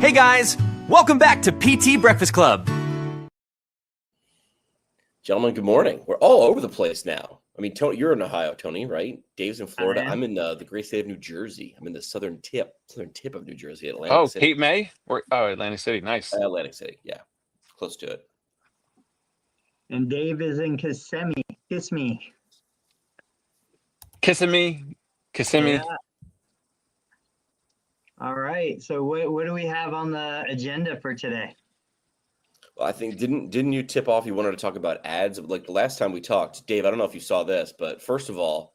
Hey guys, welcome back to PT Breakfast Club. Gentlemen, good morning. We're all over the place now. I mean, Tony, you're in Ohio, Tony, right? Dave's in Florida. I'm in the great state of New Jersey. I'm in the southern tip of New Jersey, Atlantic City. Cape May? Atlantic City. Nice. Atlantic City, yeah. Close to it. And Dave is in Kissimmee. Kissimmee. Yeah. All right. So what do we have on the agenda for today? Well, I think didn't you tip off you wanted to talk about ads? Like the last time we talked, Dave, I don't know if you saw this, but first of all,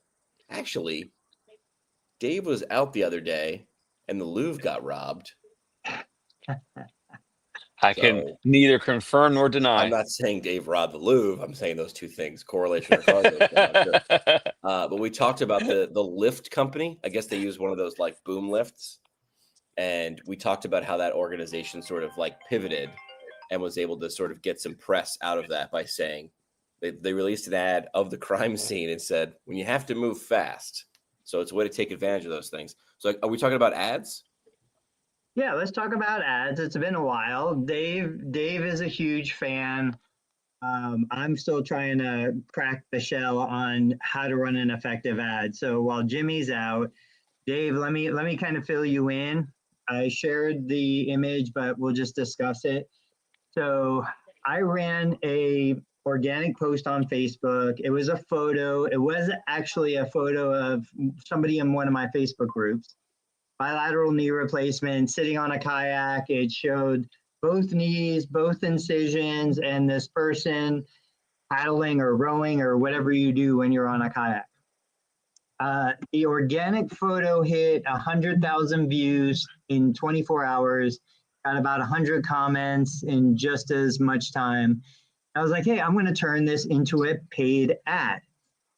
actually, Dave was out the other day and the Louvre got robbed. I can neither confirm nor deny. I'm not saying Dave robbed the Louvre. I'm saying those two things, correlation or causation. But we talked about the lift company. I guess they use one of those like boom lifts. And we talked about how that organization sort of like pivoted and was able to sort of get some press out of that by saying they released an ad of the crime scene and said, when you have to move fast. So it's a way to take advantage of those things. So are we talking about ads? Yeah, let's talk about ads. It's been a while. Dave is a huge fan. I'm still trying to crack the shell on how to run an effective ad. So while Jimmy's out, Dave, let me kind of fill you in. I shared the image, but we'll just discuss it. So I ran a organic post on Facebook. It was a photo. It was actually a photo of somebody in one of my Facebook groups. Bilateral knee replacement, sitting on a kayak. It showed both knees, both incisions, and this person paddling or rowing or whatever you do when you're on a kayak. The organic photo hit 100,000 views in 24 hours, got about 100 comments in just as much time. I was like, hey, I'm going to turn this into a paid ad.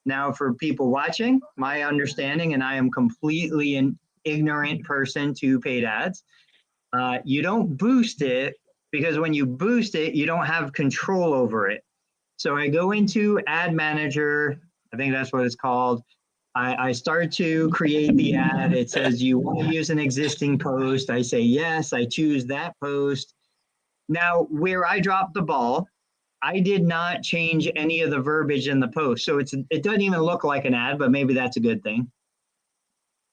Now, for people watching, my understanding, and I am completely an ignorant person to paid ads, you don't boost it, because when you boost it, you don't have control over it. So I go into Ad Manager, I think that's what it's called. I start to create the ad. It says, you want to use an existing post. I say, yes, I choose that post. Now, where I dropped the ball, I did not change any of the verbiage in the post. So it doesn't even look like an ad, but maybe that's a good thing.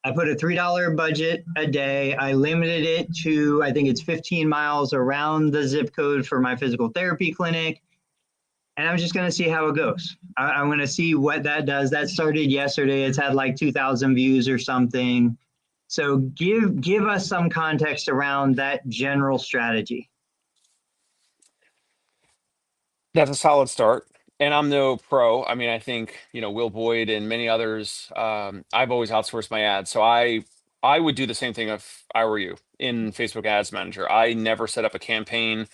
I put a $3 budget a day. I limited it to, I think it's 15 miles around the zip code for my physical therapy clinic. And I'm just going to see how it goes. I'm going to see what that does. That started yesterday. It's had like 2,000 views or something. So give us some context around that general strategy. That's a solid start. And I'm no pro. I mean, I think, Will Boyd and many others, I've always outsourced my ads. So I would do the same thing if I were you in Facebook Ads Manager. I never set up a campaign.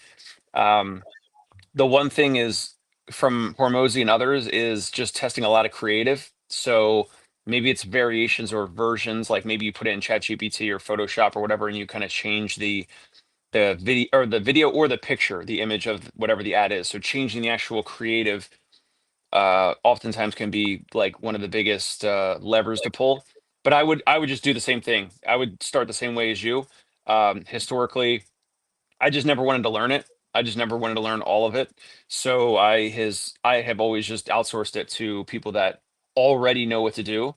The one thing is from Hormozy and others is just testing a lot of creative. So maybe it's variations or versions, like maybe you put it in ChatGPT or Photoshop or whatever, and you kind of change the video or the picture, the image of whatever the ad is. So changing the actual creative oftentimes can be like one of the biggest levers to pull. But I would just do the same thing. I would start the same way as you. Historically, I just never wanted to learn it. I just never wanted to learn all of it. So I have always just outsourced it to people that already know what to do.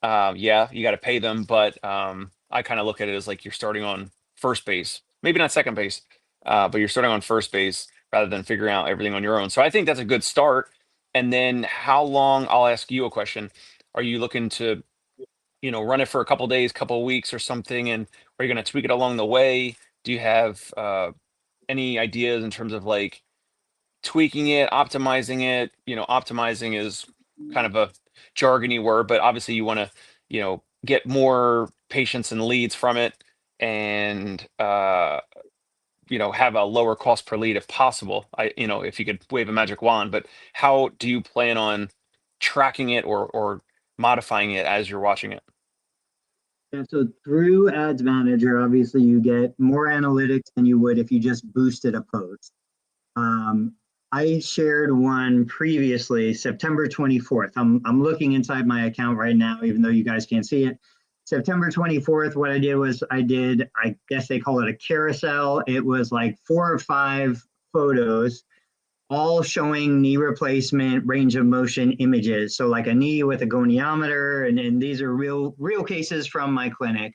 Yeah, you got to pay them, but I kind of look at it as like you're starting on first base, maybe not second base, but you're starting on first base rather than figuring out everything on your own. So I think that's a good start. And then how long, I'll ask you a question. Are you looking to, run it for a couple days, couple weeks or something? And are you going to tweak it along the way? Do you have any ideas in terms of like tweaking it, optimizing it? Optimizing is kind of a jargony word, but obviously you want to, get more patients and leads from it and, have a lower cost per lead if possible. If you could wave a magic wand, but how do you plan on tracking it or modifying it as you're watching it? And so through Ads Manager, obviously you get more analytics than you would if you just boosted a post. I shared one previously, September 24th. I'm looking inside my account right now, even though you guys can't see it. September 24th, what I did was I guess they call it a carousel. It was like 4 or 5 photos, all showing knee replacement range of motion images. So like a knee with a goniometer, and these are real cases from my clinic.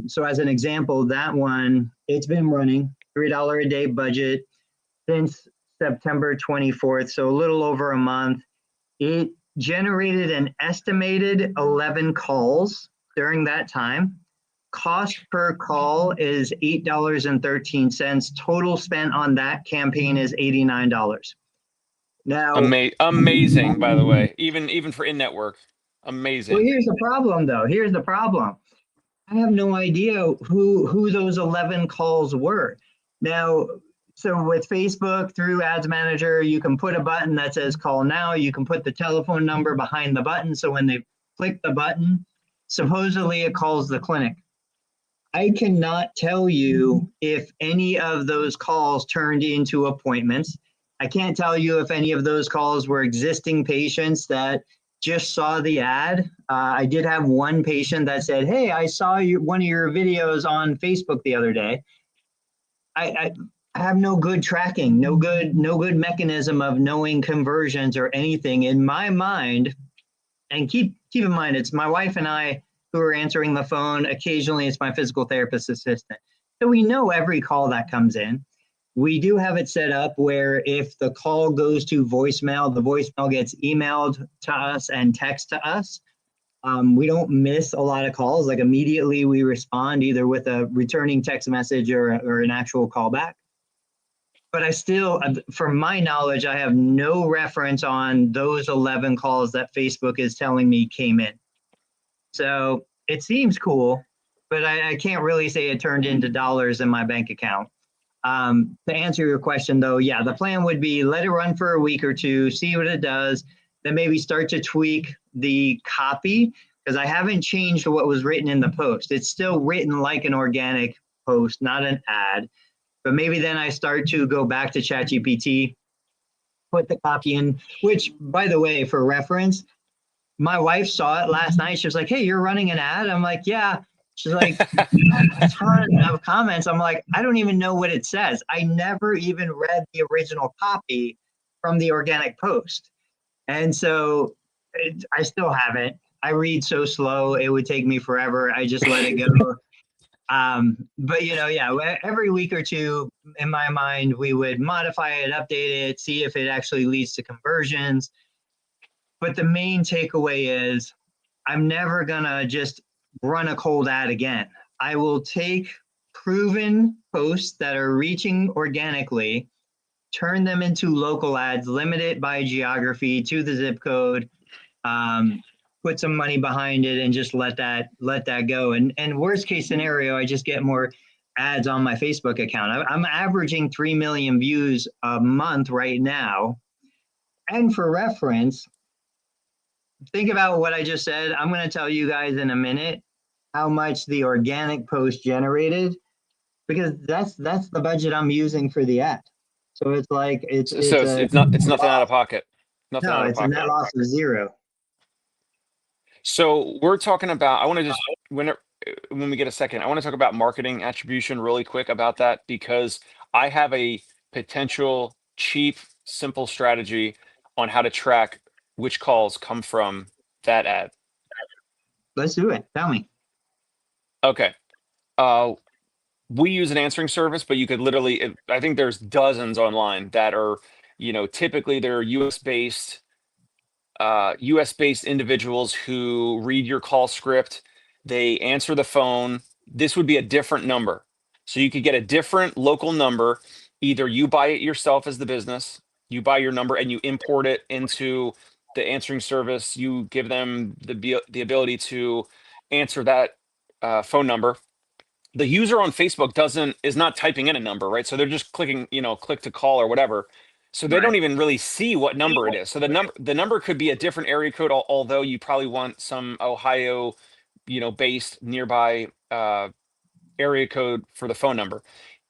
So as an example, that one, it's been running $3 a day budget since September 24th, so a little over a month. It generated an estimated 11 calls during that time. Cost per call is $8.13. Total spent on that campaign is $89. Now, Amazing, by the way, even for in-network, amazing. well, here's the problem, though. Here's the problem. I have no idea who those 11 calls were. Now, so with Facebook through Ads Manager, you can put a button that says call now. You can put the telephone number behind the button. So when they click the button, supposedly it calls the clinic. I cannot tell you if any of those calls turned into appointments. I can't tell you if any of those calls were existing patients that just saw the ad. I did have one patient that said, "Hey, I saw one of your videos on Facebook the other day." I have no good tracking, no good mechanism of knowing conversions or anything in my mind. And keep in mind, it's my wife and I who are answering the phone. Occasionally, it's my physical therapist assistant. So we know every call that comes in. We do have it set up where if the call goes to voicemail, the voicemail gets emailed to us and text to us. We don't miss a lot of calls. Like immediately we respond either with a returning text message or an actual callback. But I still, from my knowledge, I have no reference on those 11 calls that Facebook is telling me came in. So it seems cool, but I can't really say it turned into dollars in my bank account. To answer your question, though, yeah, the plan would be let it run for a week or two, see what it does, then maybe start to tweak the copy, because I haven't changed what was written in the post. It's still written like an organic post, not an ad. But maybe then I start to go back to ChatGPT, put the copy in, which, by the way, for reference, my wife saw it last night. She was like, "Hey, you're running an ad?" I'm like, "Yeah." She's like, a ton of comments. I'm like, I don't even know what it says. I never even read the original copy from the organic post. And so I still haven't. I read so slow, it would take me forever. I just let it go. But yeah, every week or two, in my mind, we would modify it, update it, see if it actually leads to conversions. But the main takeaway is I'm never gonna just run a cold ad again. I will take proven posts that are reaching organically, turn them into local ads, limit it by geography to the zip code, put some money behind it, and just let that go. And worst case scenario, I just get more ads on my Facebook account. I'm averaging 3 million views a month right now. And for reference, think about what I just said. I'm going to tell you guys in a minute how much the organic post generated, because that's the budget I'm using for the ad. So it's like it's nothing out of pocket. Nothing out of it's pocket. a net loss of zero. So we're talking about, I want to just, when we get a second, I want to talk about marketing attribution really quick about that, because I have a potential cheap, simple strategy on how to track which calls come from that ad. Let's do it. Tell me. Okay. We use an answering service, but you could literally, I think there's dozens online that are, typically they're US based individuals who read your call script. They answer the phone. This would be a different number. So you could get a different local number. Either you buy it yourself as the business, you buy your number and you import it into the answering service. You give them the ability to answer that phone number. The user on Facebook is not typing in a number, right? So they're just clicking, click to call or whatever. So they don't even really see what number it is. So the number could be a different area code, although you probably want some Ohio, based nearby area code for the phone number.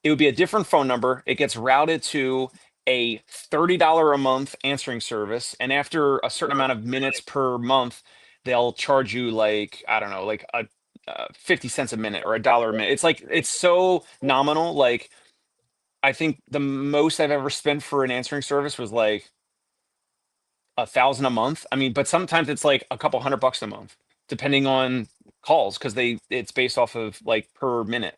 It would be a different phone number. It gets routed to a $30 a month answering service. And after a certain amount of minutes per month, they'll charge you like, I don't know, like 50 cents a minute or $1 a minute. It's like, it's so nominal. Like, I think the most I've ever spent for an answering service was like 1,000 a month. I mean, but sometimes it's like a couple $100 a month, depending on calls, because it's based off of like per minute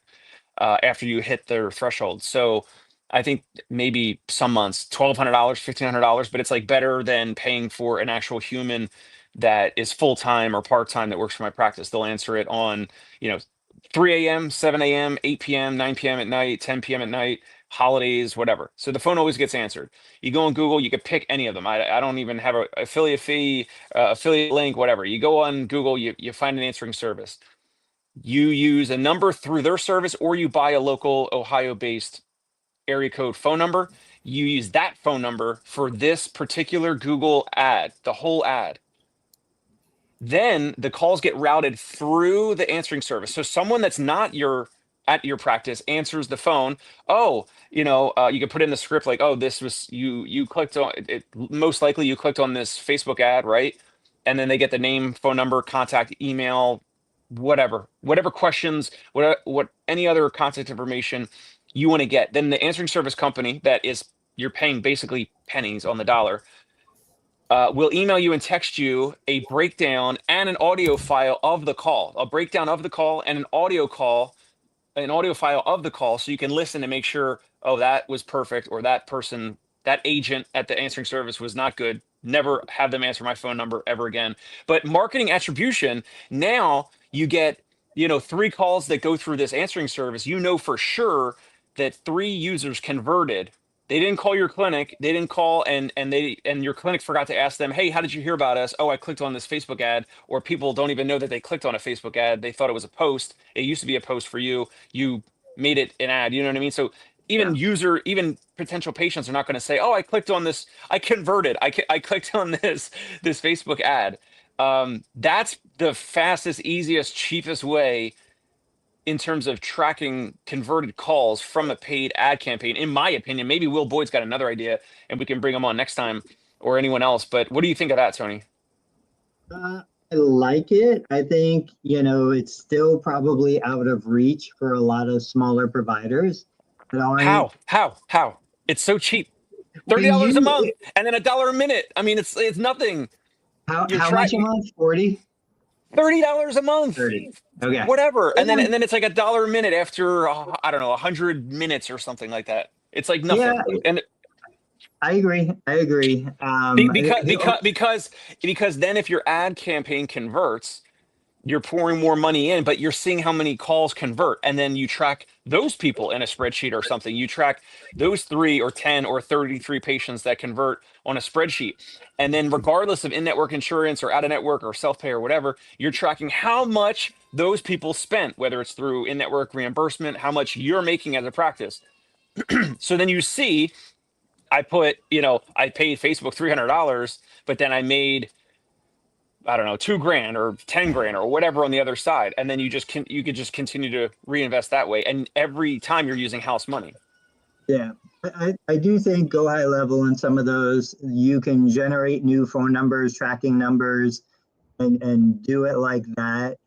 after you hit their threshold. So I think maybe some months $1,200, $1,500, but it's like better than paying for an actual human that is full time or part time that works for my practice. They'll answer it on, 3 a.m., 7 a.m., 8 p.m., 9 p.m. at night, 10 p.m. at night, holidays, whatever. So the phone always gets answered. You go on Google, you could pick any of them. I don't even have a affiliate fee, affiliate link, whatever. You go on Google, you find an answering service. You use a number through their service, or you buy a local Ohio-based area code phone number. You use that phone number for this particular Google ad, the whole ad. Then the calls get routed through the answering service. So someone that's not at your practice answers the phone. Oh, you can put in the script like, oh, this was you clicked on it. Most likely you clicked on this Facebook ad, right? And then they get the name, phone number, contact, email, whatever questions, what any other contact information you want to get. Then the answering service company that is you're paying basically pennies on the dollar will email you and text you a breakdown and an audio file of the call, a breakdown of the call and an audio file of the call, so you can listen and make sure, oh, that was perfect, or that person, that agent at the answering service was not good. Never have them answer my phone number ever again. But marketing attribution, now you get, 3 calls that go through this answering service. You know for sure that 3 users converted. They didn't call your clinic. They didn't call and your clinic forgot to ask them, hey, how did you hear about us? Oh, I clicked on this Facebook ad. Or people don't even know that they clicked on a Facebook ad. They thought it was a post. It used to be a post for you. You made it an ad. You know what I mean? So even potential patients are not going to say, oh, I clicked on this. I converted. I clicked on this Facebook ad. That's the fastest, easiest, cheapest way in terms of tracking converted calls from a paid ad campaign, in my opinion. Maybe Will Boyd's got another idea and we can bring him on next time, or anyone else. But what do you think of that, Tony? I like it. I think, it's still probably out of reach for a lot of smaller providers. How? It's so cheap. $30 a month and then $1 a minute. I mean, it's nothing. How much a month? 40? $30 a month. 30. Okay. Whatever. And then it's like $1 a minute after I don't know, 100 minutes or something like that. It's like nothing. Yeah, and I agree. Because then if your ad campaign converts, you're pouring more money in, but you're seeing how many calls convert. And then you track those people in a spreadsheet or something. You track those 3 or 10 or 33 patients that convert on a spreadsheet. And then regardless of in-network insurance or out-of-network or self-pay or whatever, you're tracking how much those people spent, whether it's through in-network reimbursement, how much you're making as a practice. So then you see, I paid Facebook $300, but then I made, I don't know, $2,000 or $10,000 or whatever on the other side. And then you could just continue to reinvest that way. And every time you're using house money. Yeah, I do think go high level in some of those. You can generate new phone numbers, tracking numbers, and do it like that.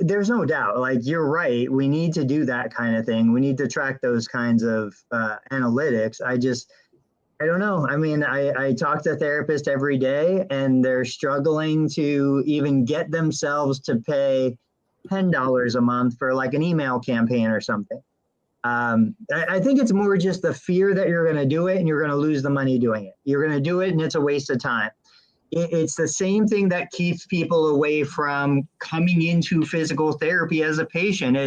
There's no doubt, like you're right. We need to do that kind of thing. We need to track those kinds of analytics. I don't know. I mean, I talk to therapists every day and they're struggling to even get themselves to pay $10 a month for like an email campaign or something. I think it's more just the fear that you're going to do it and you're going to lose the money doing it. You're going to do it and it's a waste of time. It's the same thing that keeps people away from coming into physical therapy as a patient.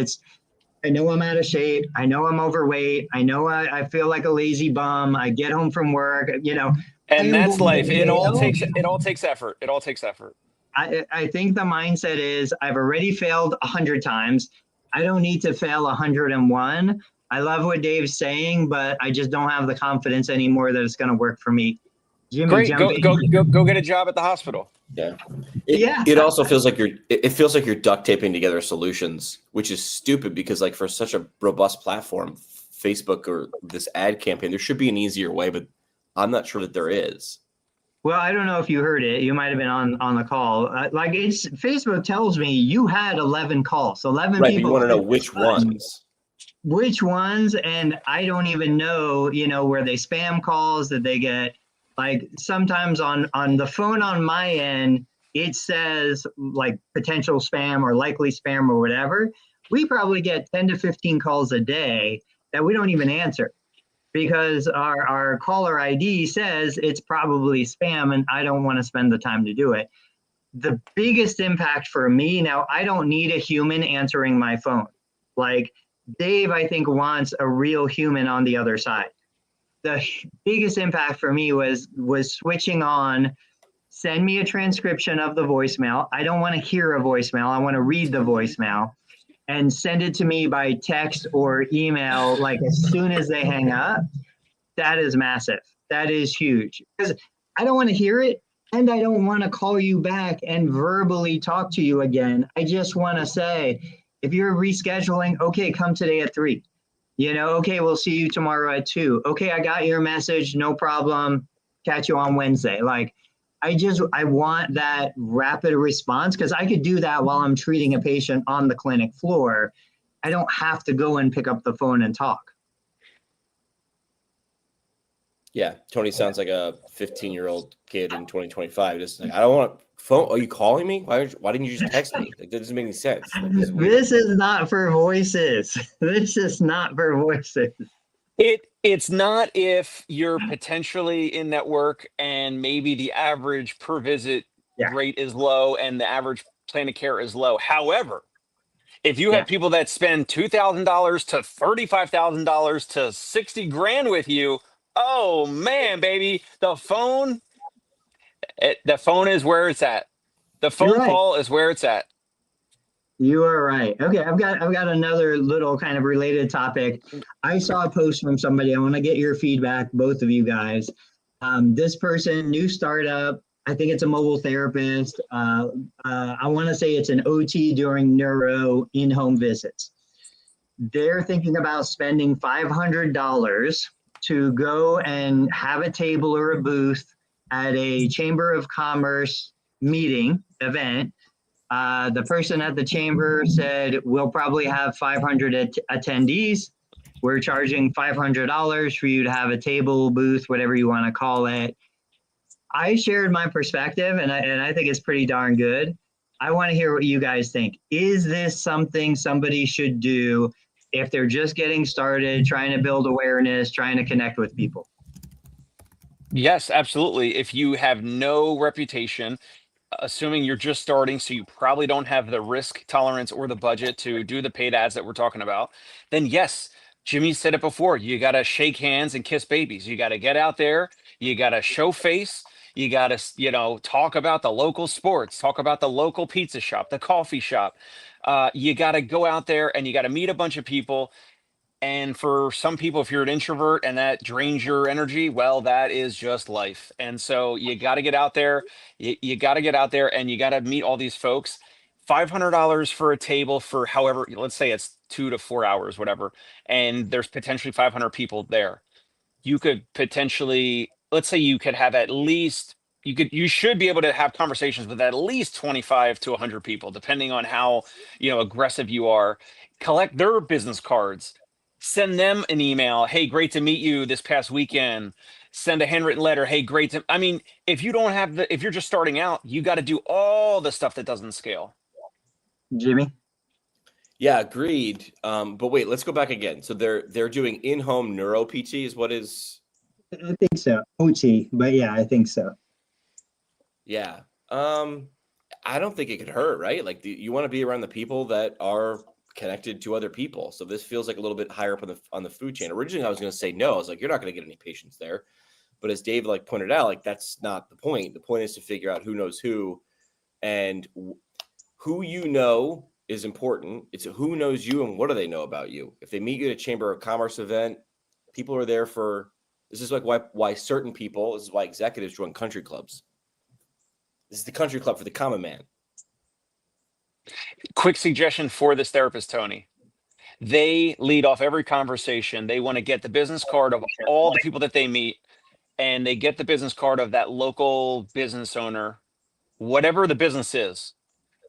I know I'm out of shape. I know I'm overweight. I know I feel like a lazy bum. I get home from work, And that's life. It all takes effort. It all takes effort. I think the mindset is I've already failed 100 times. I don't need to fail 101. I love what Dave's saying, but I just don't have the confidence anymore that it's going to work for me. Jimmy, great. Go get a job at the hospital. Yeah. It also feels like you're duct taping together solutions, which is stupid because like for such a robust platform, Facebook or this ad campaign, there should be an easier way, but I'm not sure that there is. Well, I don't know if you heard it. You might have been on the call. Like it's Facebook tells me you had 11 calls, 11 Right, but people. you want to know which ones. Which ones, and I don't even know, where they spam calls that they get. Like sometimes on the phone on my end, it says like potential spam or likely spam or whatever. We probably get 10 to 15 calls a day that we don't even answer because our caller ID says it's probably spam and I don't want to spend the time to do it. The biggest impact for me now, I don't need a human answering my phone. Like Dave, I think, wants a real human on the other side. The biggest impact for me was switching on, send me a transcription of the voicemail. I don't want to hear a voicemail. I want to read the voicemail and send it to me by text or email, like as soon as they hang up. That is massive. That is huge because I don't want to hear it. And I don't want to call you back and verbally talk to you again. I just want to say, if you're rescheduling, okay, come today at 3. Okay, we'll see you tomorrow at 2. Okay, I got your message, no problem. Catch you on Wednesday. Like, I want that rapid response because I could do that while I'm treating a patient on the clinic floor. I don't have to go and pick up the phone and talk. Yeah, Tony sounds like a 15-year-old kid in 2025. Just like, I don't want phone. Are you calling me? Why didn't you just text me? Like, that doesn't make any sense. Like, this is not for voices. This is not for voices. It's not if you're potentially in network and maybe the average per visit rate is low and the average plan of care is low. However, if you have people that spend $2,000 to $35,000 to $60,000 with you, oh man, baby, the phone is where it's at. The phone call is where it's at. You are right. Okay, I've got another little kind of related topic. I saw a post from somebody. I want to get your feedback, both of you guys. This person, new startup. I think it's a mobile therapist. I want to say it's an OT during neuro in-home visits. They're thinking about spending $500 to go and have a table or a booth at a Chamber of Commerce meeting event. The person at the chamber said, we'll probably have 500 attendees. We're charging $500 for you to have a table, booth, whatever you want to call it. I shared my perspective, and I think it's pretty darn good. I want to hear what you guys think. Is this something somebody should do if they're just getting started, trying to build awareness, trying to connect with people? Yes, absolutely. If you have no reputation, assuming you're just starting, so you probably don't have the risk tolerance or the budget to do the paid ads that we're talking about, then yes, Jimmy said it before, you got to shake hands and kiss babies. You got to get out there, you got to show face, you got to, talk about the local sports, talk about the local pizza shop, the coffee shop. You got to go out there and you got to meet a bunch of people. And for some people, if you're an introvert and that drains your energy, well, that is just life. And so you got to get out there. You got to get out there and you got to meet all these folks. $500 for a table for however, let's say it's 2 to 4 hours, whatever. And there's potentially 500 people there. You could potentially, let's say you could have at least, you should be able to have conversations with at least 25 to 100 people, depending on how, aggressive you are. Collect their business cards. Send them an email. Hey, great to meet you this past weekend. Send a handwritten letter. Hey, if you don't have if you're just starting out, you got to do all the stuff that doesn't scale. Jimmy? Yeah, agreed. But wait, let's go back again. So they're doing in-home neuro PT is what is? I think so. OT, but yeah, I think so. Yeah. I don't think it could hurt, right? Like you want to be around the people that are connected to other people. So this feels like a little bit higher up on the food chain. Originally, I was going to say no. I was like, you're not going to get any patients there. But as Dave pointed out, that's not the point. The point is to figure out who knows who, and who is important. It's who knows you and what do they know about you. If they meet you at a Chamber of Commerce event, people are there for. This is like why certain people. This is why executives join country clubs. This is the country club for the common man. Quick suggestion for this therapist, Tony. They lead off every conversation. They want to get the business card of all the people that they meet. and they get the business card of that local business owner, whatever the business is.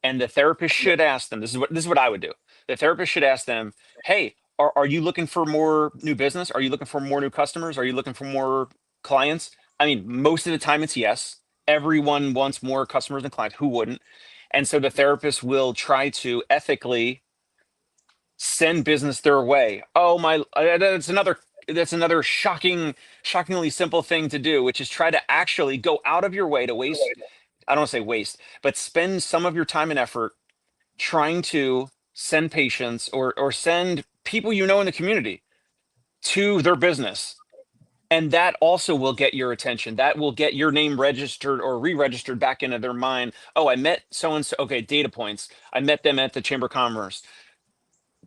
And the therapist should ask them, this is what I would do. The therapist should ask them, hey, are you looking for more new business? Are you looking for more new customers? Are you looking for more clients? I mean, most of the time it's yes. Everyone wants more customers and clients. Who wouldn't? And so the therapist will try to ethically send business their way. Oh my, that's another shockingly simple thing to do, which is try to actually go out of your way to waste. I don't want to say waste, but spend some of your time and effort trying to send patients or send people you know in the community to their business. And that also will get your attention. That will get your name registered or re-registered back into their mind. Oh, I met so-and-so. Okay, data points. I met them at the Chamber of Commerce,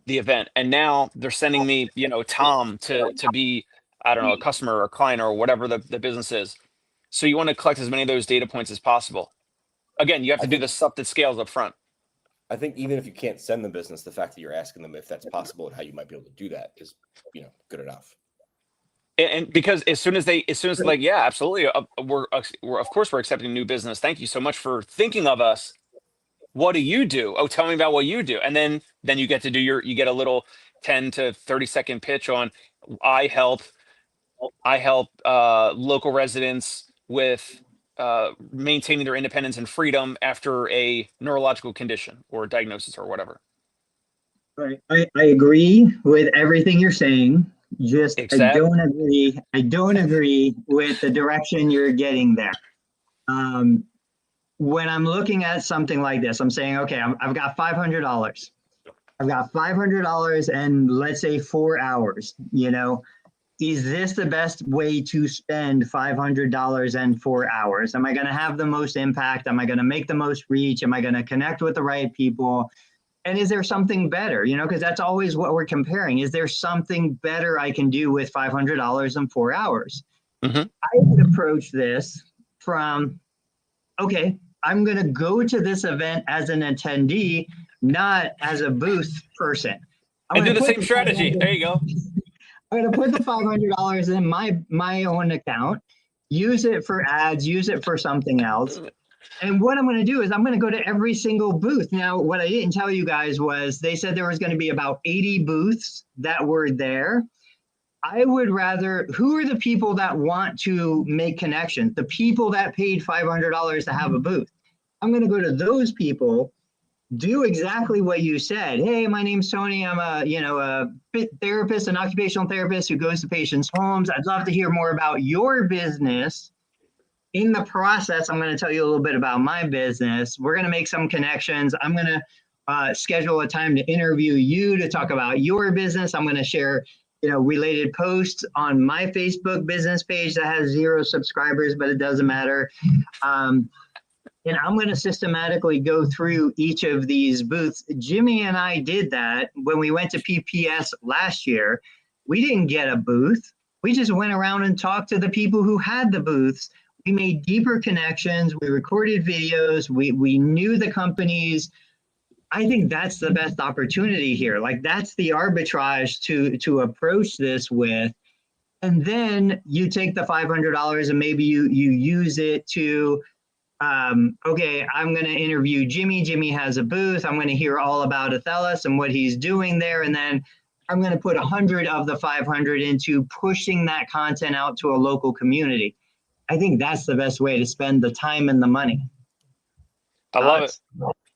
the event. And now they're sending me, Tom to be, I don't know, a customer or a client or whatever the business is. So you want to collect as many of those data points as possible. Again, you have to do the stuff that scales up front. I think even if you can't send them business, the fact that you're asking them if that's possible and how you might be able to do that is, good enough. And because as soon as like, yeah, absolutely. We're of course we're accepting new business. Thank you so much for thinking of us. What do you do? Oh, tell me about what you do. And then you get to do you get a little 10 to 30-second pitch on I help local residents with maintaining their independence and freedom after a neurological condition or diagnosis or whatever. Right. I agree with everything you're saying. Except, I don't agree with the direction you're getting there. When I'm looking at something like this, I'm saying, okay, I've got $500. I've got $500 and let's say 4 hours, is this the best way to spend $500 and 4 hours? Am I going to have the most impact? Am I going to make the most reach? Am I going to connect with the right people? And is there something better? Because that's always what we're comparing. Is there something better I can do with $500 in 4 hours? Mm-hmm. I would approach this from, okay, I'm going to go to this event as an attendee, not as a booth person. And do the same strategy. There you go. I'm going to put the $500 in my own account, use it for ads, use it for something else. And what I'm going to do is I'm going to go to every single booth. Now, what I didn't tell you guys was they said there was going to be about 80 booths that were there. I would rather, who are the people that want to make connections? The people that paid $500 to have a booth. I'm going to go to those people, do exactly what you said. Hey, my name's Tony. I'm a therapist, an occupational therapist who goes to patients' homes. I'd love to hear more about your business. In the process, I'm going to tell you a little bit about my business. We're going to make some connections. I'm going to schedule a time to interview you to talk about your business. I'm going to share, related posts on my Facebook business page that has 0 subscribers, but it doesn't matter. And I'm going to systematically go through each of these booths. Jimmy and I did that when we went to PPS last year. We didn't get a booth. We just went around and talked to the people who had the booths. We made deeper connections. We recorded videos. We knew the companies. I think that's the best opportunity here. Like that's the arbitrage to approach this with. And then you take the $500 and maybe you use it to, okay, I'm going to interview Jimmy. Jimmy has a booth. I'm going to hear all about Athelas and what he's doing there. And then I'm going to put 100 of the 500 into pushing that content out to a local community. I think that's the best way to spend the time and the money. I love it.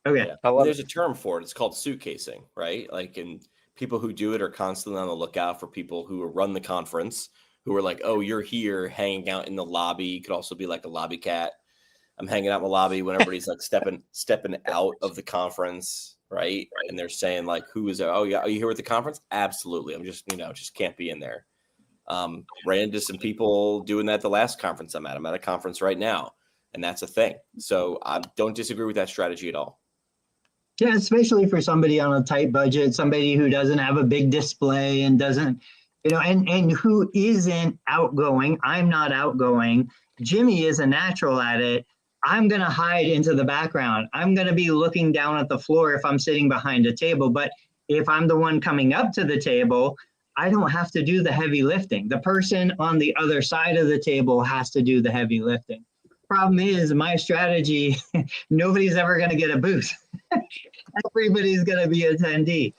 Okay. Yeah. There's a term for it. It's called suitcasing, right? Like, and people who do it are constantly on the lookout for people who run the conference, who are like, oh, you're here hanging out in the lobby. You could also be like a lobby cat. I'm hanging out in the lobby when everybody's like stepping out of the conference, right? And they're saying like, who is there? Oh yeah, are you here with the conference? Absolutely. I'm just, just can't be in there. Ran into some people doing that the last conference I'm at. I'm at a conference right now, and that's a thing. So I don't disagree with that strategy at all. Yeah, especially for somebody on a tight budget, somebody who doesn't have a big display and doesn't, and who isn't outgoing. I'm not outgoing. Jimmy is a natural at it. I'm going to hide into the background. I'm going to be looking down at the floor if I'm sitting behind a table. But if I'm the one coming up to the table, I don't have to do the heavy lifting. The person on the other side of the table has to do the heavy lifting. Problem is, my strategy, nobody's ever going to get a booth. Everybody's going to be attendee.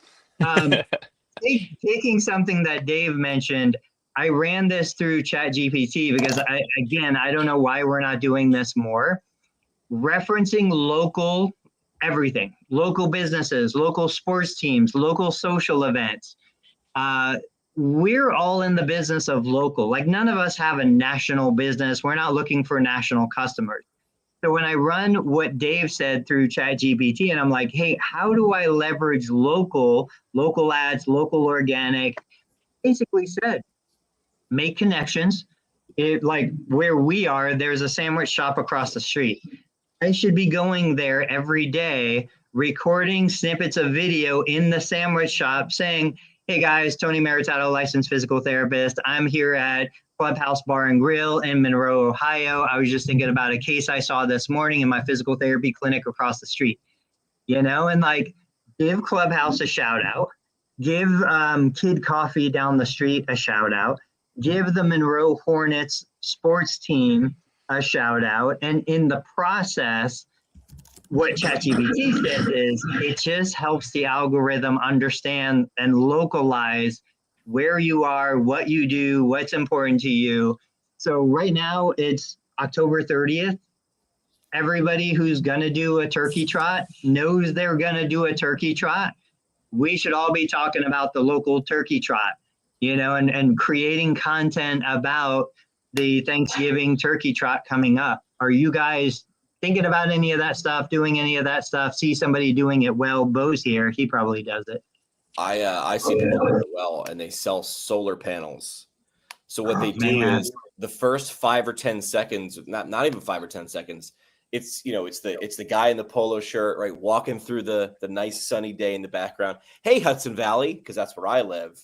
Taking something that Dave mentioned, I ran this through ChatGPT because I don't know why we're not doing this more. Referencing local everything, local businesses, local sports teams, local social events. We're all in the business of local. Like, none of us have a national business. We're not looking for national customers. So when I run what Dave said through ChatGPT, and I'm like, hey, how do I leverage local ads, local organic? Basically said, make connections. Like where we are, there's a sandwich shop across the street. I should be going there every day, recording snippets of video in the sandwich shop saying, hey guys, Tony Maritato, licensed physical therapist. I'm here at Clubhouse Bar and Grill in Monroe, Ohio. I was just thinking about a case I saw this morning in my physical therapy clinic across the street, and like, give Clubhouse a shout out, give Kid Coffee down the street a shout out, give the Monroe Hornets sports team a shout out. And in the process, what ChatGPT says is it just helps the algorithm understand and localize where you are, what you do, what's important to you. So right now it's October 30th. Everybody who's going to do a turkey trot knows they're going to do a turkey trot. We should all be talking about the local turkey trot, and creating content about the Thanksgiving turkey trot coming up. Are you guys thinking about any of that stuff, doing any of that stuff? See somebody doing it well. Bo's here. He probably does it. I see people do it well, and they sell solar panels. So what they do is the first 5 or 10 seconds, not even 5 or 10 seconds. It's the guy in the polo shirt, right, walking through the nice sunny day in the background. Hey, Hudson Valley, because that's where I live.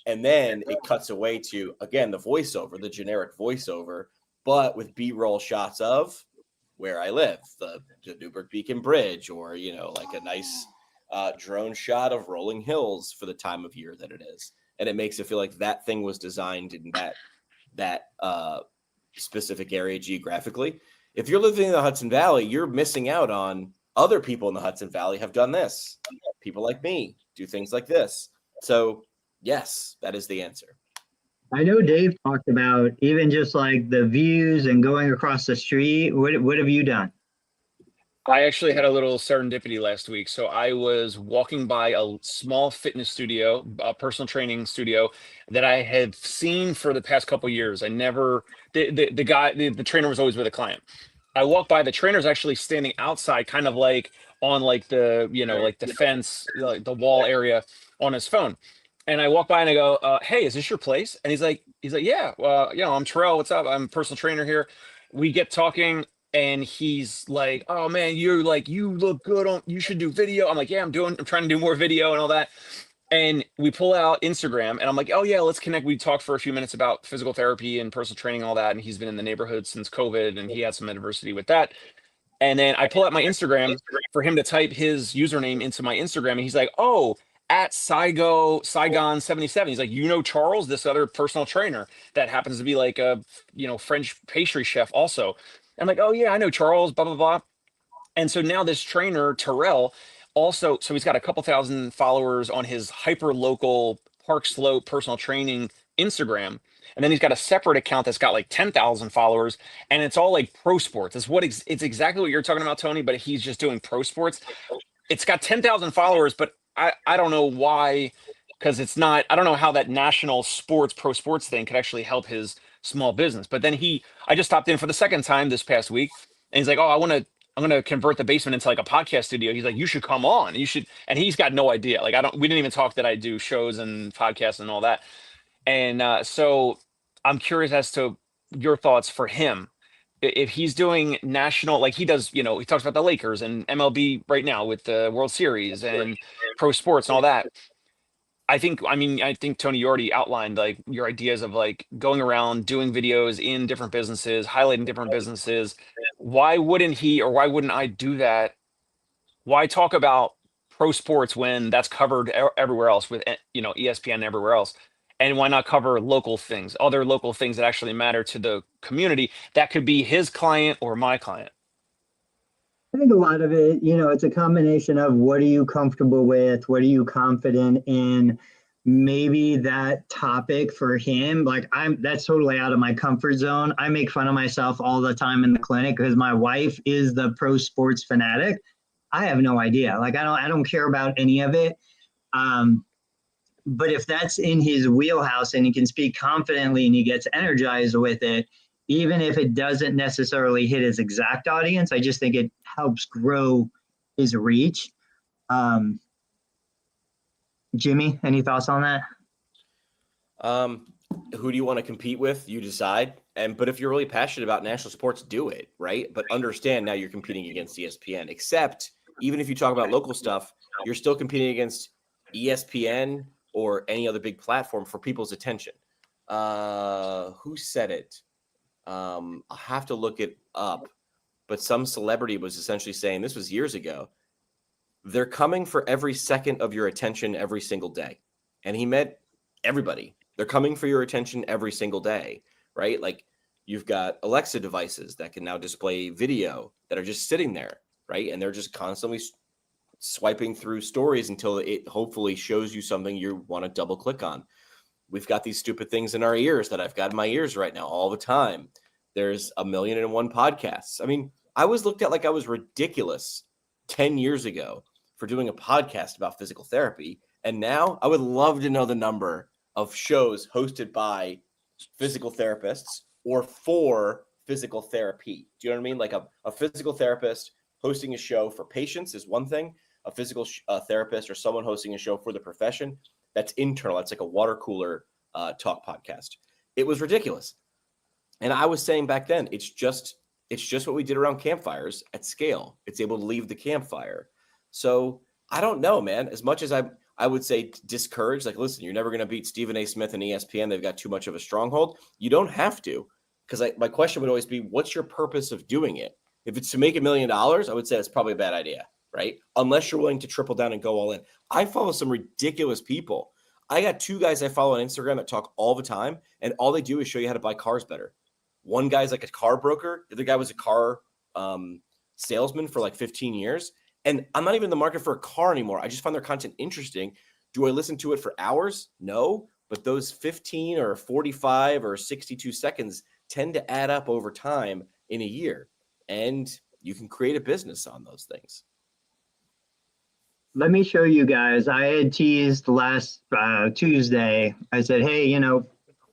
And then it cuts away to, again, the voiceover, the generic voiceover, but with B-roll shots of where I live, the Newburgh Beacon Bridge, or like a nice drone shot of rolling hills for the time of year that it is. And it makes it feel like that thing was designed in that specific area geographically. If you're living in the Hudson Valley, you're missing out on other people in the Hudson Valley have done this. People like me do things like this. So yes, that is the answer. I know Dave talked about even just like the views and going across the street. What have you done? I actually had a little serendipity last week. So I was walking by a small fitness studio, a personal training studio that I had seen for the past couple of years. I never, the trainer was always with a client. I walked by, the trainer's actually standing outside, kind of like on like the, like the fence, like the wall area on his phone. And I walk by and I go, hey, is this your place? And he's like, yeah, I'm Terrell. What's up? I'm a personal trainer here. We get talking. And he's like, oh man, you look good you should do video. I'm like, yeah, I'm trying to do more video and all that. And we pull out Instagram and I'm like, oh yeah, let's connect. We talked for a few minutes about physical therapy and personal training and all that. And he's been in the neighborhood since COVID and he had some adversity with that. And then I pull out my Instagram for him to type his username into my Instagram. And he's like, oh, at Saigon 77. He's like, Charles, this other personal trainer that happens to be like a, French pastry chef also. I'm like, oh yeah, I know Charles, blah, blah, blah. And so now this trainer, Terrell, also, so he's got a couple thousand followers on his hyper local Park Slope personal training Instagram. And then he's got a separate account that's got like 10,000 followers, and it's all like pro sports. It's exactly what you're talking about, Tony, but he's just doing pro sports. It's got 10,000 followers, but I don't know why, because I don't know how that national pro sports thing could actually help his small business. But then I just stopped in for the second time this past week, and he's like, oh, I'm going to convert the basement into like a podcast studio. He's like, you should come on. And he's got no idea. Like, we didn't even talk that I do shows and podcasts and all that. And so I'm curious as to your thoughts for him. If he's doing national, like he does, he talks about the Lakers and MLB right now with the World Series and pro sports and all that. I think, Tony, you already outlined like your ideas of like going around doing videos in different businesses, highlighting different businesses. Why wouldn't he, or why wouldn't I do that? Why talk about pro sports when that's covered everywhere else with, ESPN and everywhere else? And why not cover local things, other local things that actually matter to the community? That could be his client or my client. I think a lot of it, it's a combination of what are you comfortable with? What are you confident in? Maybe that topic for him, that's totally out of my comfort zone. I make fun of myself all the time in the clinic because my wife is the pro sports fanatic. I have no idea. I don't care about any of it. But if that's in his wheelhouse and he can speak confidently and he gets energized with it, even if it doesn't necessarily hit his exact audience, I just think it helps grow his reach. Jimmy, any thoughts on that? Who do you want to compete with? You decide. But if you're really passionate about national sports, do it, right? But understand now you're competing against ESPN. Except even if you talk about local stuff, you're still competing against ESPN or any other big platform for people's attention. Who said it? I'll have to look it up. But some celebrity was essentially saying, this was years ago, they're coming for every second of your attention every single day. And he meant everybody. They're coming for your attention every single day, right? Like you've got Alexa devices that can now display video that are just sitting there, right? And they're just constantly swiping through stories until it hopefully shows you something you want to double click on. We've got these stupid things in our ears that I've got in my ears right now all the time. There's 1,000,001 podcasts. I mean, I was looked at like I was ridiculous 10 years ago for doing a podcast about physical therapy. And now I would love to know the number of shows hosted by physical therapists or for physical therapy. Do you know what I mean? Like a physical therapist hosting a show for patients is one thing. A physical therapist or someone hosting a show for the profession, that's internal. That's like a water cooler talk podcast. It was ridiculous. And I was saying back then, it's just what we did around campfires at scale. It's able to leave the campfire. So I don't know, man. As much as I would say discourage, like, listen, you're never going to beat Stephen A. Smith and ESPN. They've got too much of a stronghold. You don't have to. Because my question would always be, what's your purpose of doing it? If it's to make $1 million, I would say that's probably a bad idea, right? Unless you're willing to triple down and go all in. I follow some ridiculous people. I got 2 guys I follow on Instagram that talk all the time, and all they do is show you how to buy cars better. One guy's like a car broker. The other guy was a car salesman for like 15 years. And I'm not even in the market for a car anymore. I just find their content interesting. Do I listen to it for hours? No. But those 15 or 45 or 62 seconds tend to add up over time in a year. And you can create a business on those things. Let me show you guys. I had teased last Tuesday. I said, hey,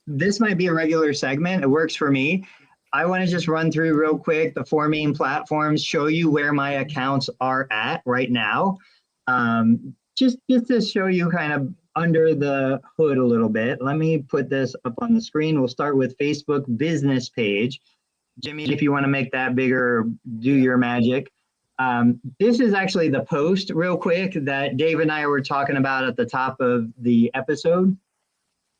this might be a regular segment. It works for me. I want to just run through real quick the 4 main platforms, show you where my accounts are at right now. Just to show you kind of under the hood a little bit. Let me put this up on the screen. We'll start with Facebook business page. Jimmy, if you want to make that bigger, do your magic. This is actually the post real quick that Dave and I were talking about at the top of the episode.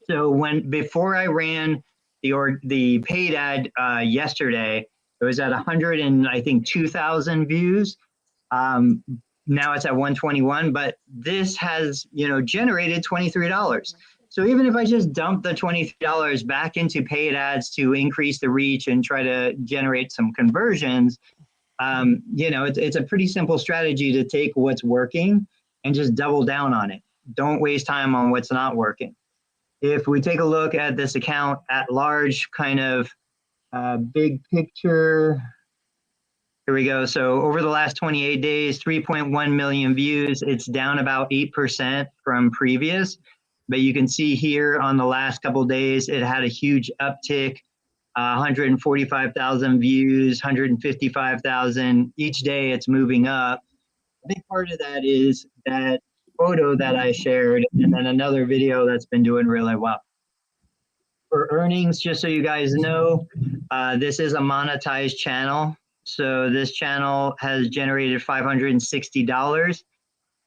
So before I ran the paid ad yesterday, it was at 2,000 views. Now it's at 121, but this has, generated $23. So even if I just dump the $23 back into paid ads to increase the reach and try to generate some conversions, it's a pretty simple strategy to take what's working and just double down on it. Don't waste time on what's not working. If we take a look at this account at large, kind of big picture, here we go. So over the last 28 days, 3.1 million views. It's down about 8% from previous, but you can see here on the last couple of days, it had a huge uptick, 145,000 views, 155,000. Each day it's moving up. A big part of that is that photo that I shared, and then another video that's been doing really well. For earnings, just so you guys know, this is a monetized channel. So this channel has generated $560.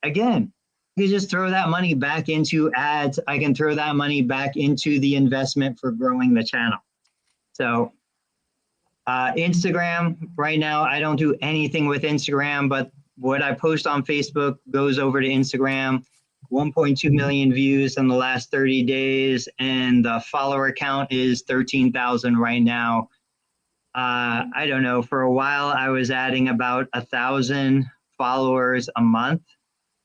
Again, you just throw that money back into ads. I can throw that money back into the investment for growing the channel. So Instagram, right now, I don't do anything with Instagram, but what I post on Facebook goes over to Instagram. 1.2 million views in the last 30 days, and the follower count is 13,000 right now. I don't know, for a while I was adding about 1,000 followers a month.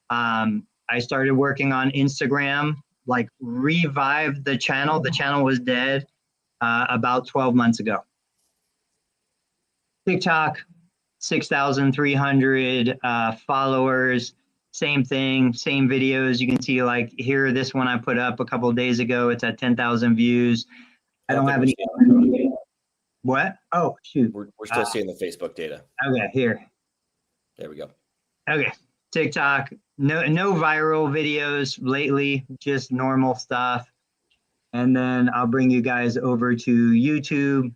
I started working on Instagram, like revived the channel. The channel was dead about 12 months ago. TikTok, 6,300 followers. Same thing, same videos. You can see like here, this one I put up a couple of days ago. It's at 10,000 views. I don't have any. What? Oh, shoot. We're still seeing the Facebook data. Okay, here. There we go. Okay, TikTok. No viral videos lately, just normal stuff. And then I'll bring you guys over to YouTube.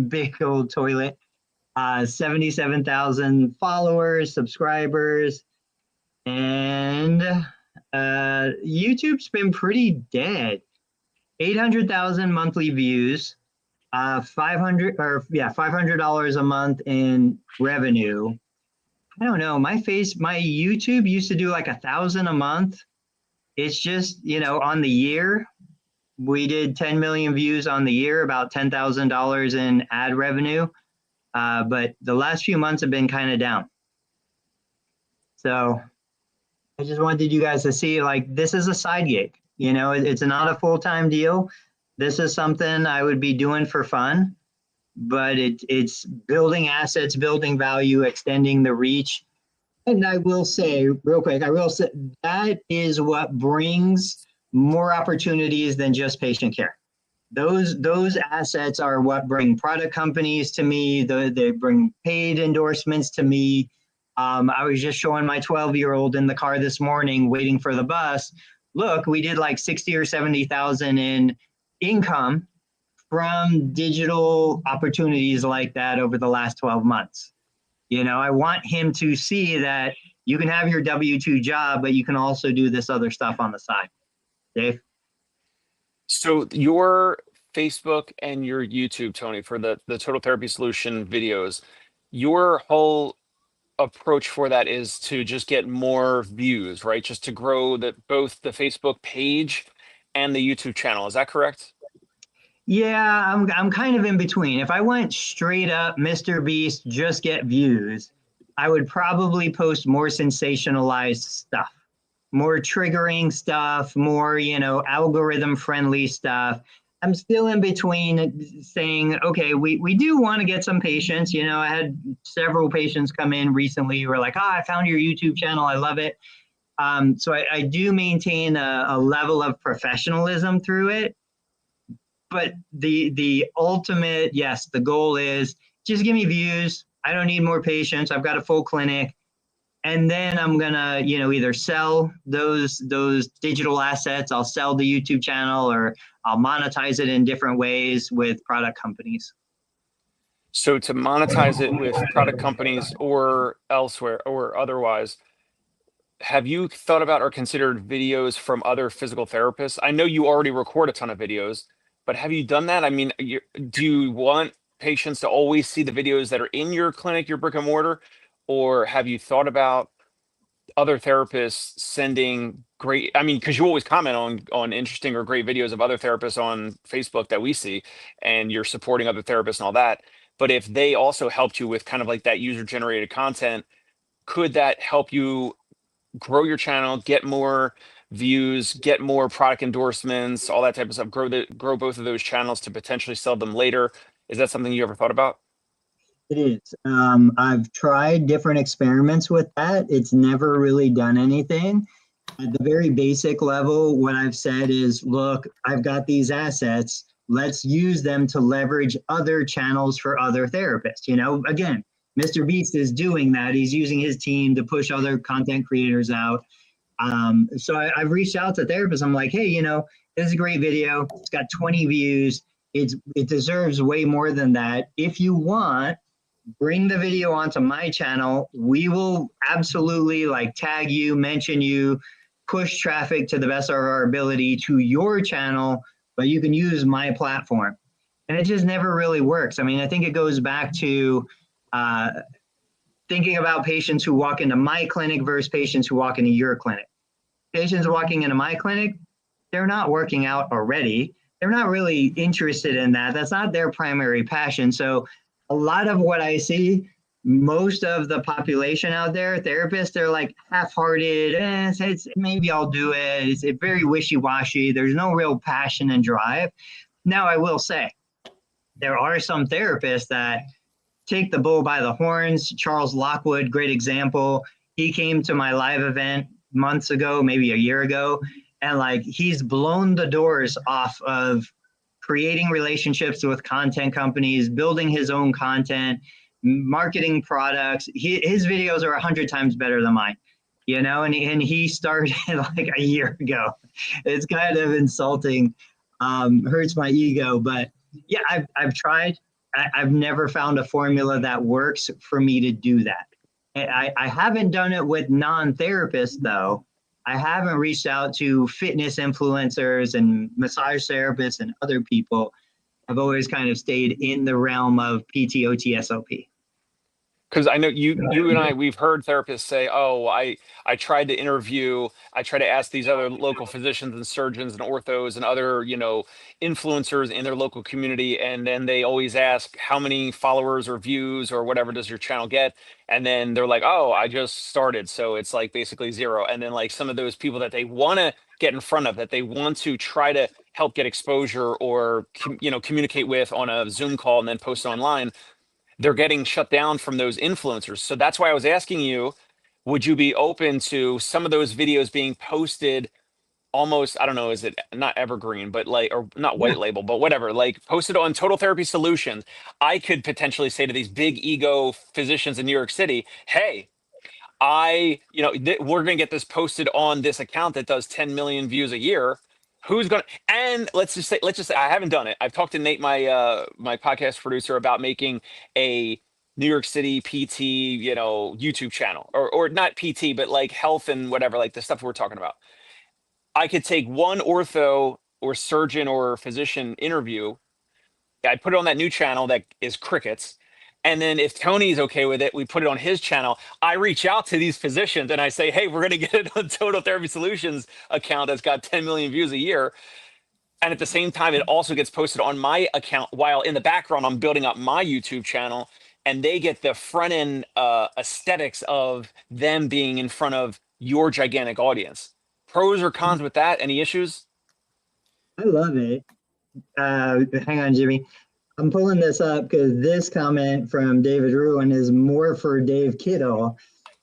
Big old toilet. 77,000 followers, subscribers, and YouTube's been pretty dead. 800,000 monthly views, $500 a month in revenue. I don't know. My YouTube used to do like 1,000 a month. It's just, on the year, we did 10 million views on the year, about $10,000 in ad revenue. But the last few months have been kind of down. So I just wanted you guys to see, like, this is a side gig. It's not a full-time deal. This is something I would be doing for fun, but it's building assets, building value, extending the reach. And I will say real quick, that is what brings more opportunities than just patient care. Those assets are what bring product companies to me. They bring paid endorsements to me. I was just showing my 12-year-old in the car this morning waiting for the bus. Look, we did like 60 or 70,000 in income from digital opportunities like that over the last 12 months. I want him to see that you can have your W-2 job, but you can also do this other stuff on the side. Dave? So your Facebook and your YouTube, Tony, for the Total Therapy Solution videos, your whole approach for that is to just get more views, right? Just to grow both the Facebook page and the YouTube channel. Is that correct? Yeah, I'm kind of in between. If I went straight up Mr. Beast, just get views, I would probably post more sensationalized stuff, more triggering stuff, more, algorithm friendly stuff. I'm still in between saying, okay, we do want to get some patients. I had several patients come in recently who were like, I found your YouTube channel. I love it. So I do maintain a level of professionalism through it. But the ultimate, yes, the goal is just give me views. I don't need more patients. I've got a full clinic. And then I'm gonna, either sell those digital assets, I'll sell the YouTube channel, or I'll monetize it in different ways with product companies. So to monetize it with product companies or elsewhere or otherwise, have you thought about or considered videos from other physical therapists? I know you already record a ton of videos, but have you done that? I mean, do you want patients to always see the videos that are in your clinic, your brick and mortar? Or have you thought about other therapists sending great, because you always comment on interesting or great videos of other therapists on Facebook that we see, and you're supporting other therapists and all that. But if they also helped you with kind of like that user generated content, could that help you grow your channel, get more views, get more product endorsements, all that type of stuff, grow both of those channels to potentially sell them later? Is that something you ever thought about? It is. I've tried different experiments with that. It's never really done anything. At the very basic level, what I've said is, look, I've got these assets. Let's use them to leverage other channels for other therapists. Again, Mr. Beast is doing that. He's using his team to push other content creators out. So I've reached out to therapists. I'm like, hey, this is a great video. It's got 20 views. It deserves way more than that. If you want, bring the video onto my channel. We will absolutely tag you, mention you, push traffic to the best of our ability to your channel, but you can use my platform. And it just never really works. I think it goes back to thinking about patients who walk into my clinic versus patients who walk into your clinic. patients walking into my clinic, they're not working out already. They're not really interested in that. That's not their primary passion. So a lot of what I see, most of the population out there, therapists, they're like half-hearted. Maybe I'll do it. It's very wishy-washy. There's no real passion and drive. Now, I will say, there are some therapists that take the bull by the horns. Charles Lockwood, great example. He came to my live event months ago, maybe a year ago, and like he's blown the doors off of creating relationships with content companies, building his own content, marketing products. His videos are 100 times better than mine, you know, and he started like a year ago. It's kind of insulting, hurts my ego, but yeah, I've tried. I've never found a formula that works for me to do that. I haven't done it with non-therapists though. I haven't reached out to fitness influencers and massage therapists and other people. I've always kind of stayed in the realm of PT, OT, SOP. Because I know you and I, we've heard therapists say, oh, I tried to interview, I try to ask these other local physicians and surgeons and orthos and other, you know, influencers in their local community. And then they always ask how many followers or views or whatever does your channel get? And then they're like, oh, I just started. So it's like basically zero. And then like some of those people that they want to get in front of, that they want to try to help get exposure or, you know, communicate with on a Zoom call and then post online, they're getting shut down from those influencers. So that's why I was asking you, would you be open to some of those videos being posted almost, I don't know, is it not evergreen, but like, or not white label, but whatever, like posted on Total Therapy Solutions? I could potentially say to these big ego physicians in New York City, hey, we're going to get this posted on this account that does 10 million views a year. Who's going to, and let's just say, I haven't done it. I've talked to Nate, my podcast producer, about making a New York City PT, you know, YouTube channel, or not PT, but like health and whatever, like the stuff we're talking about. I could take one ortho or surgeon or physician interview. I put it on that new channel that is crickets. And then if Tony's okay with it, we put it on his channel. I reach out to these physicians and I say, hey, we're going to get it on Total Therapy Solutions account that's got 10 million views a year. And at the same time, it also gets posted on my account while in the background, I'm building up my YouTube channel, and they get the front end aesthetics of them being in front of your gigantic audience. Pros or cons with that? Any issues? I love it. Hang on, Jimmy. I'm pulling this up because this comment from David Ruin is more for Dave Kittle.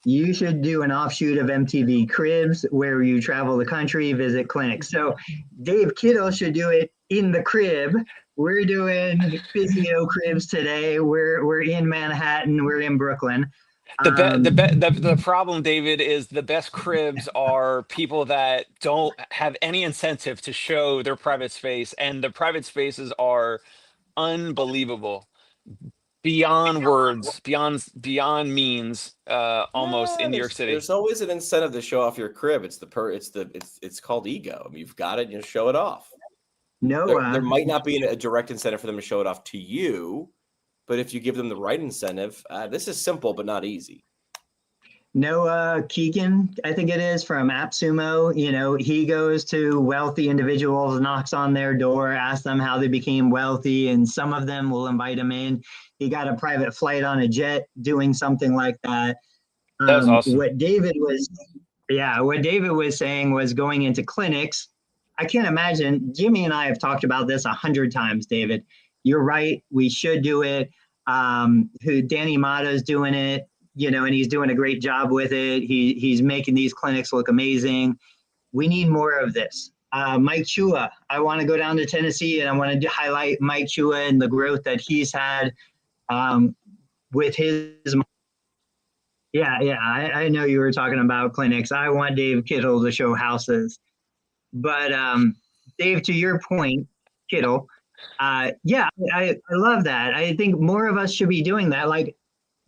You should do an offshoot of MTV Cribs where you travel the country, visit clinics. So Dave Kittle should do it in the crib. We're doing physio cribs today. We're in Manhattan. We're in Brooklyn. The problem, David, is the best cribs are people that don't have any incentive to show their private space, and the private spaces are unbelievable, beyond words, beyond means, almost in New York City. There's always an incentive to show off your crib. It's called ego. I mean, you've got it, you show it off. No, there might not be a direct incentive for them to show it off to you, but if you give them the right incentive, this is simple but not easy. Noah Keegan, I think it is, from AppSumo. You know, he goes to wealthy individuals, knocks on their door, asks them how they became wealthy, and some of them will invite him in. He got a private flight on a jet doing something like that. That was awesome. What David was saying was going into clinics. I can't imagine. Jimmy and I have talked about this 100 times, David. You're right. We should do it. Danny Mata's doing it. You know, and he's doing a great job with it. He's making these clinics look amazing. We need more of this. Mike Chua, I want to go down to Tennessee and I want to highlight Mike Chua and the growth that he's had with his. Yeah, I know you were talking about clinics. I want Dave Kittle to show houses. But Dave, to your point, Kittle, I love that. I think more of us should be doing that. Like,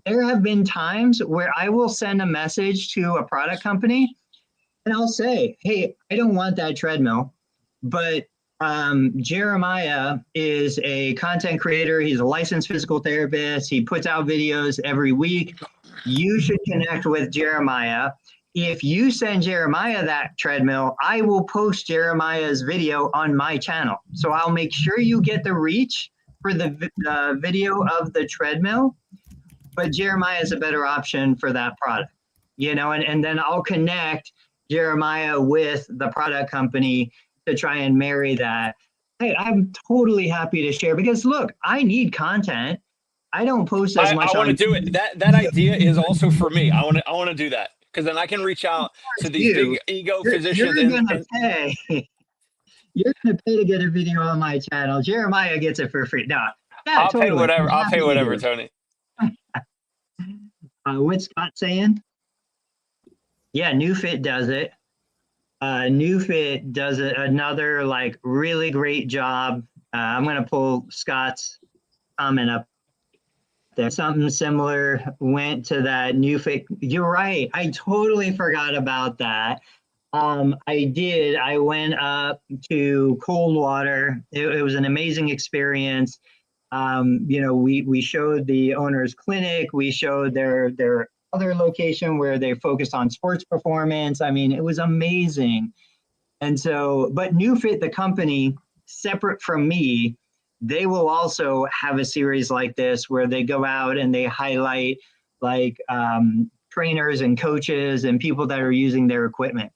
there have been times where I will send a message to a product company and I'll say, hey, I don't want that treadmill, but Jeremiah is a content creator. He's a licensed physical therapist. He puts out videos every week. You should connect with Jeremiah. if you send Jeremiah that treadmill, I will post Jeremiah's video on my channel. So I'll make sure you get the reach for the video of the treadmill, but Jeremiah is a better option for that product, and then I'll connect Jeremiah with the product company to try and marry that. Hey, I'm totally happy to share because look, I need content. I don't post as much. I want to do it. That idea is also for me. I want to do that because then I can reach out to these big ego physicians. You're gonna pay. You're gonna pay to get a video on my channel. Jeremiah gets it for free. No, yeah, I'll totally. pay whatever. I'll pay whatever, Tony. What's Scott saying? Yeah, NewFit does it. NewFit does another like really great job. I'm gonna pull Scott's comment up. There's something similar went to that NewFit. You're right. I totally forgot about that. I did. I went up to Coldwater. It was an amazing experience. We showed the owner's clinic. We showed their other location where they focused on sports performance. I mean, it was amazing. And so, but NewFit, the company, separate from me, they will also have a series like this where they go out and they highlight like trainers and coaches and people that are using their equipment.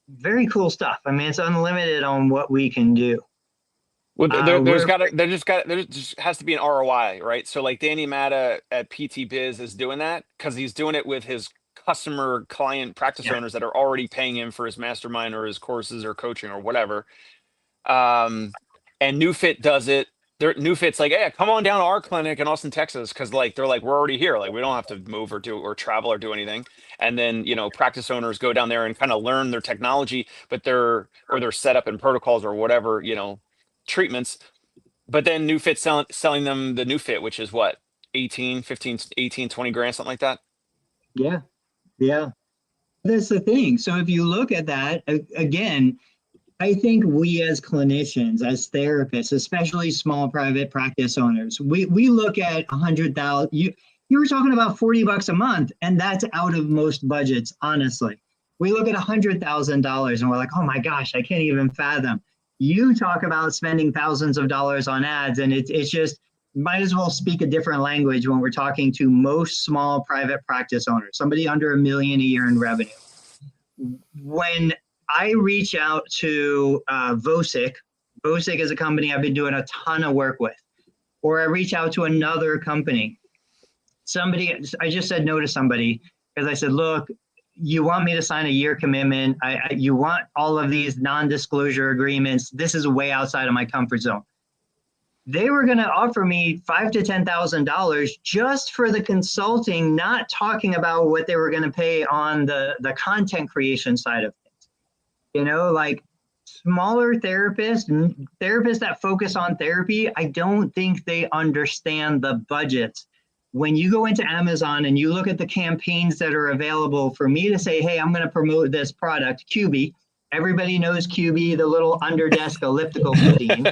Very cool stuff. I mean, it's unlimited on what we can do. Well, there just has to be an ROI, right? So like Danny Matta at PT Biz is doing that because he's doing it with his customer client practice owners that are already paying him for his mastermind or his courses or coaching or whatever. And NewFit does it. NewFit's like, hey, come on down to our clinic in Austin, Texas, because like they're like, we're already here. Like we don't have to move or travel or do anything. And then practice owners go down there and kind of learn their technology, but their setup and protocols or whatever, treatments. But then NewFit selling them the NewFit, which is what, 18, 20 grand, something like that. Yeah. That's the thing. So if you look at that again, I think we as clinicians, as therapists, especially small private practice owners, we look at 100,000. You were talking about $40 a month, and that's out of most budgets, honestly. We look at $100,000 and we're like, oh my gosh, I can't even fathom. You talk about spending thousands of dollars on ads, and it's just might as well speak a different language when we're talking to most small private practice owners, somebody under $1 million a year in revenue. When I reach out to Vosic is a company I've been doing a ton of work with, or I reach out to another company. I just said no to somebody because I said, look, you want me to sign a year commitment. You want all of these non-disclosure agreements. This is way outside of my comfort zone. They were going to offer me $5,000 to $10,000 just for the consulting, not talking about what they were going to pay on the content creation side of things. Like smaller therapists that focus on therapy, I don't think they understand the budgets. When you go into Amazon and you look at the campaigns that are available for me to say, hey, I'm going to promote this product, QB. Everybody knows QB, the little underdesk elliptical machine.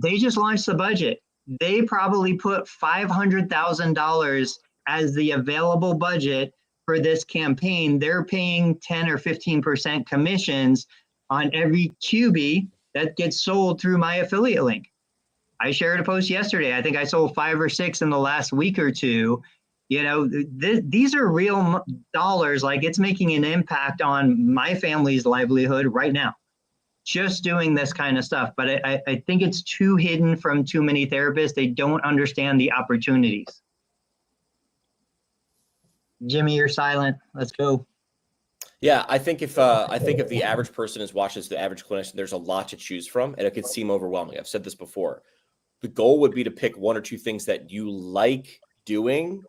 They just launched the budget. They probably put $500,000 as the available budget for this campaign. They're paying 10 or 15% commissions on every QB that gets sold through my affiliate link. I shared a post yesterday. I think I sold 5 or 6 in the last week or two. These are real dollars. Like it's making an impact on my family's livelihood right now, just doing this kind of stuff. But I think it's too hidden from too many therapists. They don't understand the opportunities. Jimmy, you're silent. Let's go. Yeah, I think if the average person watches the average clinician, there's a lot to choose from, and it could seem overwhelming. I've said this before. The goal would be to pick 1 or 2 things that you like doing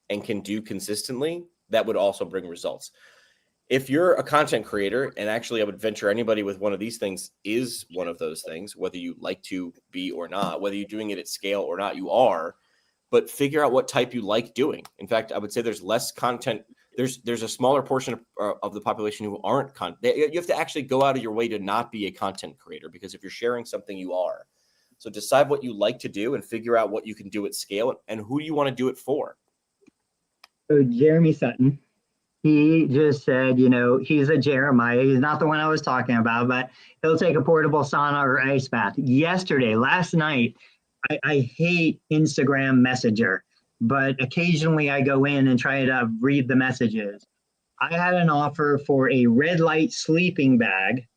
and can do consistently that would also bring results. If you're a content creator, and actually I would venture anybody with one of these things is one of those things, whether you like to be or not, whether you're doing it at scale or not, you are. But figure out what type you like doing. In fact, I would say there's less content. There's a smaller portion of the population who aren't you have to actually go out of your way to not be a content creator, because if you're sharing something, you are. So decide what you like to do and figure out what you can do at scale and who do you want to do it for. So Jeremy Sutton, he just said, he's a Jeremiah. He's not the one I was talking about, but he'll take a portable sauna or ice bath. Last night, I hate Instagram Messenger, but occasionally I go in and try to read the messages. I had an offer for a red light sleeping bag.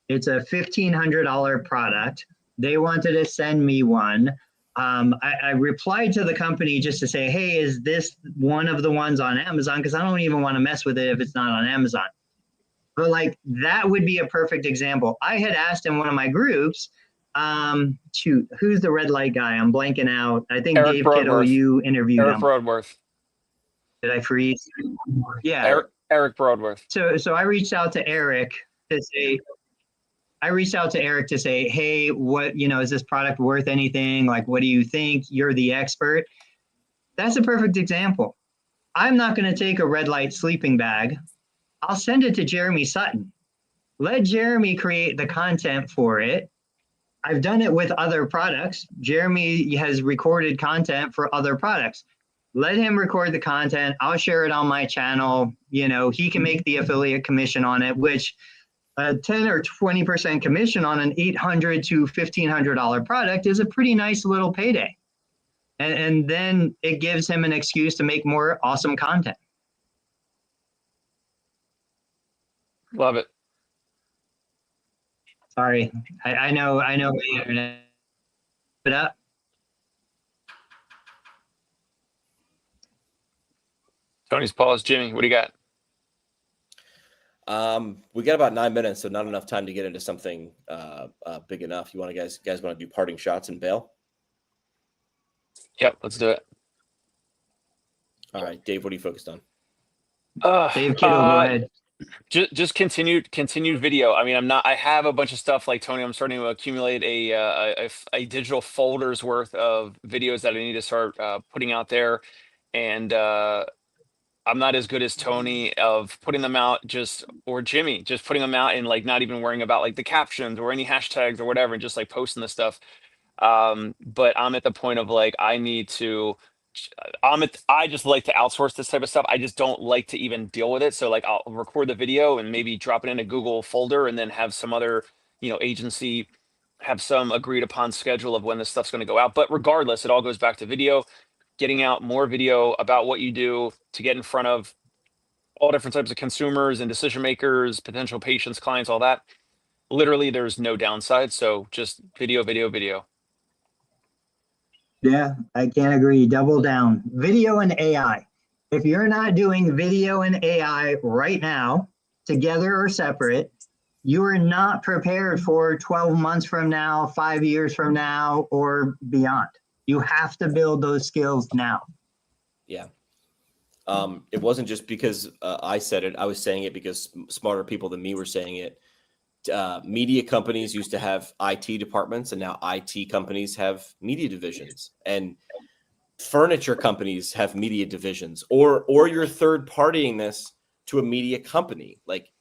It's a $1,500 product. They wanted to send me one. I replied to the company just to say, hey, is this one of the ones on Amazon? Because I don't even want to mess with it if it's not on Amazon. But like that would be a perfect example. I had asked in one of my groups, who's the red light guy? I'm blanking out. I think Eric Dave Broadworth. Kittle, you interviewed Eric him. Broadworth. Did I freeze? Yeah. Eric Broadworth. So I reached out to Eric to say, hey, what, is this product worth anything? Like, what do you think? You're the expert. That's a perfect example. I'm not going to take a red light sleeping bag. I'll send it to Jeremy Sutton. Let Jeremy create the content for it. I've done it with other products. Jeremy has recorded content for other products. Let him record the content. I'll share it on my channel. He can make the affiliate commission on it, which a 10 or 20% commission on an $800 to $1,500 product is a pretty nice little payday. And then it gives him an excuse to make more awesome content. Love it. Sorry, I know the internet. Put up. Tony's paused. Jimmy, what do you got? We got about 9 minutes, so not enough time to get into something big enough. You want to guys want to do parting shots and bail? Yep, let's do it. All right, Dave, what are you focused on? Dave Kittle, go ahead. Just continued video. I mean, I have a bunch of stuff like Tony. I'm starting to accumulate a digital folders worth of videos that I need to start putting out there. And I'm not as good as Tony of putting them out or Jimmy, just putting them out and like not even worrying about like the captions or any hashtags or whatever, and just like posting the stuff. But I'm at the point of like, I just like to outsource this type of stuff. I just don't like to even deal with it. So like I'll record the video and maybe drop it in a Google folder and then have some other, agency have some agreed upon schedule of when this stuff's going to go out. But regardless, it all goes back to video, getting out more video about what you do to get in front of all different types of consumers and decision makers, potential patients, clients, all that. Literally, there's no downside. So just video, video, video. Yeah, I can't agree. Double down. Video and AI. If you're not doing video and AI right now, together or separate, you are not prepared for 12 months from now, 5 years from now, or beyond. You have to build those skills now. Yeah. It wasn't just because I said it. I was saying it because smarter people than me were saying it. Media companies used to have IT departments, and now IT companies have media divisions, and furniture companies have media divisions, or you're third partying this to a media company. Like,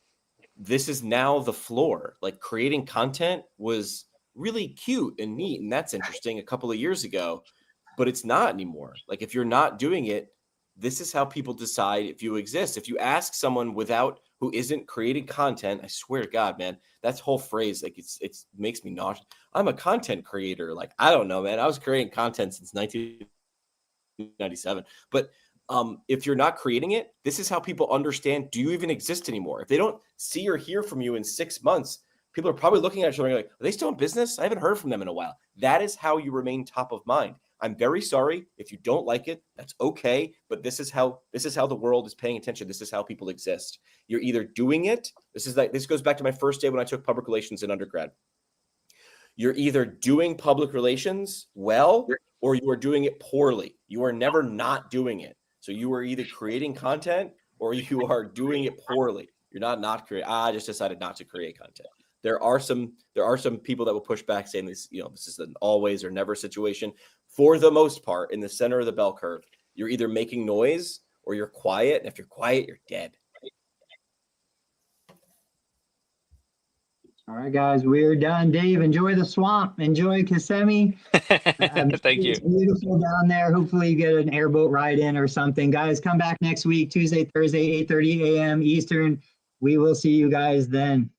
this is now the floor. Like, creating content was really cute and neat, and that's interesting a couple of years ago, but it's not anymore. Like, if you're not doing it, this is how people decide if you exist. If you ask someone who isn't creating content, I swear to God, man, that whole phrase, like it makes me nauseous. I'm a content creator. Like, I don't know, man. I was creating content since 1997. But if you're not creating it, this is how people understand, do you even exist anymore? If they don't see or hear from you in 6 months, people are probably looking at each other like, are they still in business? I haven't heard from them in a while. That is how you remain top of mind. I'm very sorry if you don't like it. That's okay. But this is how the world is paying attention. This is how people exist. You're either doing it. This goes back to my first day when I took public relations in undergrad. You're either doing public relations well, or you are doing it poorly. You are never not doing it. So you are either creating content or you are doing it poorly. You're not creating. I just decided not to create content. There are some people that will push back saying this, this is an always or never situation. For the most part, in the center of the bell curve, you're either making noise or you're quiet. And if you're quiet, you're dead. All right, guys, we're done. Dave, enjoy the swamp. Enjoy Kissimmee. I'm sure Thank you. it's beautiful down there. Hopefully you get an airboat ride in or something. Guys, come back next week, Tuesday, Thursday, 8:30 a.m. Eastern. We will see you guys then.